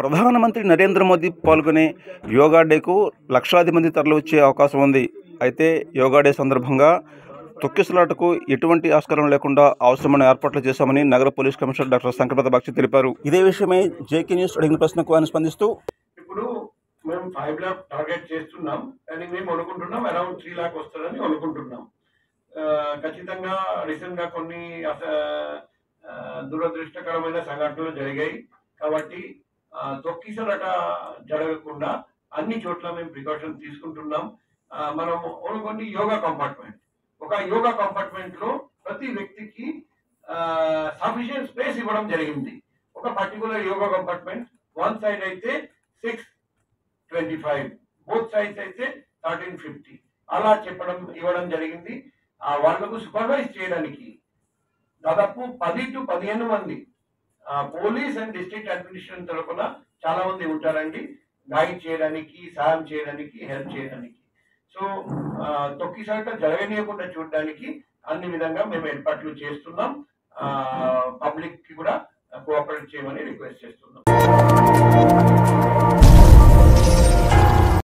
ప్రధానమంత్రి నరేంద్ర మోదీ పాల్గొనే యోగా డేకు లక్షలాది మంది తరలివచ్చే అవకాశం ఉంది. అయితే యోగా డే సందర్భంగా తొక్కిసలాటకు ఎటువంటి ఆస్కారం లేకుండా అవసరమైన ఏర్పాట్లు చేశామని నగర పోలీస్ కమిషనర్ డాక్టర్ శంకరప్రతాప్ బాక్షి తెలిపారు. ఇదే విషయమై జేకే న్యూస్ అడిగిన ప్రశ్నకు ఆయన స్పందిస్తూ, ఇప్పుడు మేము 5 lakh టార్గెట్ చేస్తున్నాం, కానీ మేము అనుకుంటున్నాం అరౌండ్ 3 lakh వస్తుందని అనుకుంటున్నాం. ఖచ్చితంగా రీసెంట్ గా కొన్ని దురదృష్టకరమైన సంఘటనలు జరిగాయి కాబట్టి తొక్కిసలాట జరగకుండా అన్ని చోట్ల మేము ప్రికాషన్ తీసుకుంటున్నాం. మనం కొన్ని యోగా కంపార్ట్మెంట్, ఒక యోగా కంపార్ట్మెంట్ లో ప్రతి వ్యక్తికి సఫిషియెంట్ స్పేస్ ఇవ్వడం జరిగింది. ఒక particular yoga compartment one side అయితే 625, బోత్ సైడ్స్ అయితే 1350 అలా ఇవ్వడం జరిగింది. వాళ్లకు సూపర్వైజ్ చేయడానికి దాదాపు 10 to 15 మంది పోలీస్ అండ్ డిస్ట్రిక్ట్ అడ్మినిస్ట్రేషన్ తరఫున చాలా మంది ఉంటారండి, గైడ్ చేయడానికి, సాయం చేయడానికి, హెల్ప్ చేయడానికి. సో తొక్కిసలాట జరగనీయకుండా చూడడానికి అన్ని విధంగా మేము ఏర్పాట్లు చేస్తున్నాం. పబ్లిక్ కి కూడా కోఆపరేట్ చేయమని రిక్వెస్ట్ చేస్తున్నాం.